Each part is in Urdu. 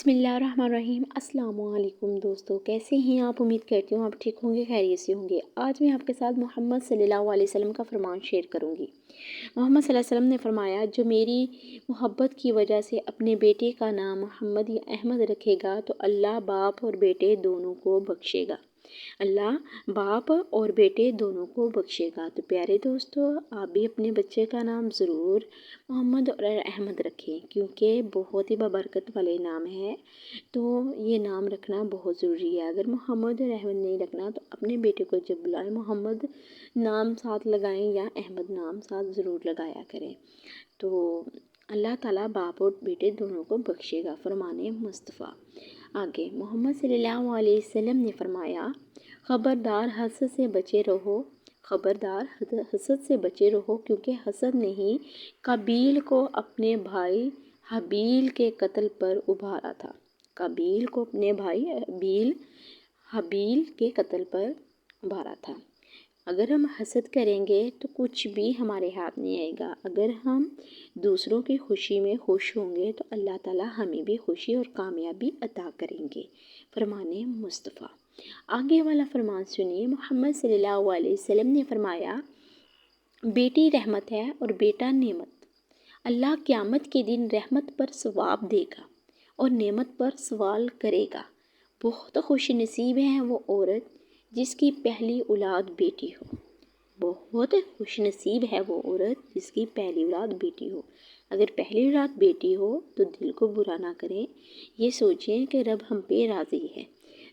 بسم اللہ الرحمن الرحیم۔ السلام علیکم دوستو، کیسے ہیں آپ؟ امید کرتی ہوں آپ ٹھیک ہوں گے، خیریت سے ہوں گے۔ آج میں آپ کے ساتھ محمد صلی اللہ علیہ وسلم کا فرمان شیئر کروں گی۔ محمد صلی اللہ علیہ وسلم نے فرمایا، جو میری محبت کی وجہ سے اپنے بیٹے کا نام محمد یا احمد رکھے گا تو اللہ باپ اور بیٹے دونوں کو بخشے گا۔ اللہ باپ اور بیٹے دونوں کو بخشے گا۔ تو پیارے دوستو، آپ بھی اپنے بچے کا نام ضرور محمد اور احمد رکھیں، کیونکہ بہت ہی بابرکت والے نام ہیں۔ تو یہ نام رکھنا بہت ضروری ہے۔ اگر محمد اور احمد نہیں رکھنا تو اپنے بیٹے کو جب بلائیں محمد نام ساتھ لگائیں یا احمد نام ساتھ ضرور لگایا کریں۔ تو اللہ تعالیٰ باپ اور بیٹے دونوں کو بخشے گا، فرمان مصطفیٰ۔ آگے محمد صلی اللہ علیہ وسلم نے فرمایا، خبردار حسد سے بچے رہو، خبردار حسد سے بچے رہو، کیونکہ حسد نے ہی قابیل کو اپنے بھائی حابیل کے قتل پر ابھارا تھا، قابیل کو اپنے بھائی حابیل کے قتل پر ابھارا تھا۔ اگر ہم حسد کریں گے تو کچھ بھی ہمارے ہاتھ نہیں آئے گا۔ اگر ہم دوسروں کی خوشی میں خوش ہوں گے تو اللہ تعالیٰ ہمیں بھی خوشی اور کامیابی عطا کریں گے، فرمان مصطفیٰ۔ آگے والا فرمان سنیے، محمد صلی اللہ علیہ وسلم نے فرمایا، بیٹی رحمت ہے اور بیٹا نعمت۔ اللہ قیامت کے دن رحمت پر ثواب دے گا اور نعمت پر سوال کرے گا۔ بہت خوش نصیب ہے وہ عورت جس کی پہلی اولاد بیٹی ہو، بہت خوش نصیب ہے وہ عورت جس کی پہلی اولاد بیٹی ہو۔ اگر پہلی اولاد بیٹی ہو تو دل کو برا نہ کریں، یہ سوچیں کہ رب ہم پہ راضی ہے۔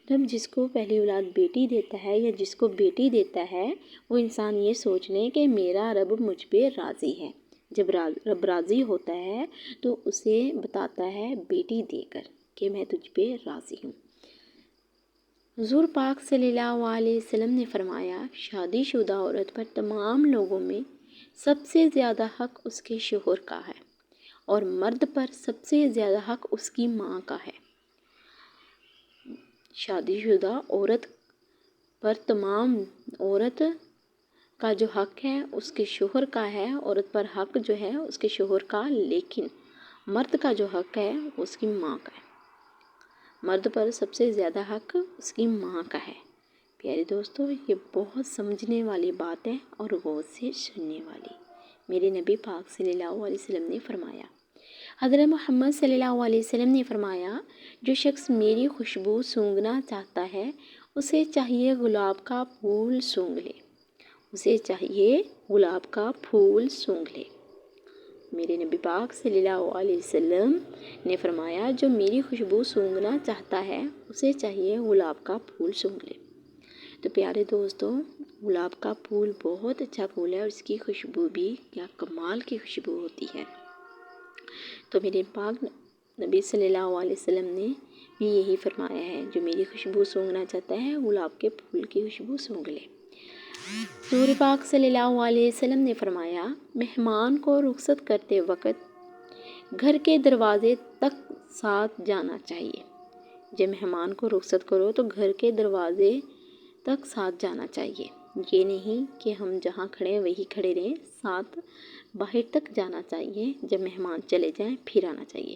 رب جس کو پہلی اولاد بیٹی دیتا ہے یا جس کو بیٹی دیتا ہے، وہ انسان یہ سوچ لیں کہ میرا رب مجھ پہ راضی ہے۔ جب رب راضی ہوتا ہے تو اسے بتاتا ہے بیٹی دے کر کہ میں تجھ پہ راضی ہوں۔ حضور پاک صلی اللہ علیہ وسلم نے فرمایا، شادی شدہ عورت پر تمام لوگوں میں سب سے زیادہ حق اس کے شوہر کا ہے اور مرد پر سب سے زیادہ حق اس کی ماں کا ہے۔ شادی شدہ عورت پر تمام عورت کا جو حق ہے اس کے شوہر کا ہے، عورت پر حق جو ہے اس کے شوہر کا، لیکن مرد کا جو حق ہے وہ اس کی ماں کا ہے۔ مرد پر سب سے زیادہ حق اس کی ماں کا ہے۔ پیارے دوستو، یہ بہت سمجھنے والی بات ہے اور غور سے سننے والی۔ میرے نبی پاک صلی اللہ علیہ وسلم نے فرمایا، حضرت محمد صلی اللہ علیہ وسلم نے فرمایا، جو شخص میری خوشبو سونگھنا چاہتا ہے اسے چاہیے گلاب کا پھول سونگھ لے، اسے چاہیے گلاب کا پھول سونگھ لے۔ میرے نبی پاک صلی اللہ علیہ وسلم نے فرمایا، جو میری خوشبو سونگھنا چاہتا ہے اسے چاہیے گلاب کا پھول سونگھ لے۔ تو پیارے دوستو، گلاب کا پھول بہت اچھا پھول ہے اور اس کی خوشبو بھی کیا کمال کی خوشبو ہوتی ہے۔ تو میرے پاک نبی صلی اللہ علیہ وسلم نے بھی یہی فرمایا ہے، جو میری خوشبو سونگھنا چاہتا ہے گلاب کے پھول کی خوشبو سونگھ لے۔ حضور پاک صلی اللہ علیہ وسلم نے فرمایا، مہمان کو رخصت کرتے وقت گھر کے دروازے تک ساتھ جانا چاہیے۔ جب مہمان کو رخصت کرو تو گھر کے دروازے تک ساتھ جانا چاہیے۔ یہ نہیں کہ ہم جہاں کھڑے ہیں وہی کھڑے رہیں، ساتھ باہر تک جانا چاہیے۔ جب مہمان چلے جائیں پھر آنا چاہیے۔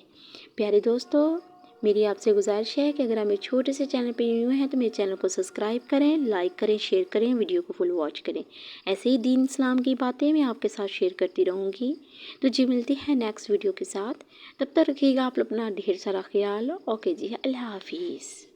پیارے دوستو، میری آپ سے گزارش ہے کہ اگر آپ میرے چھوٹے سے چینل پہ نیو ہیں تو میرے چینل کو سبسکرائب کریں، لائک کریں، شیئر کریں، ویڈیو کو فل واچ کریں۔ ایسے ہی دین اسلام کی باتیں میں آپ کے ساتھ شیئر کرتی رہوں گی۔ تو جی ملتی ہے نیکسٹ ویڈیو کے ساتھ، تب تک رکھیے گا آپ اپنا ڈھیر سارا خیال۔ اوکے جی، اللہ حافظ۔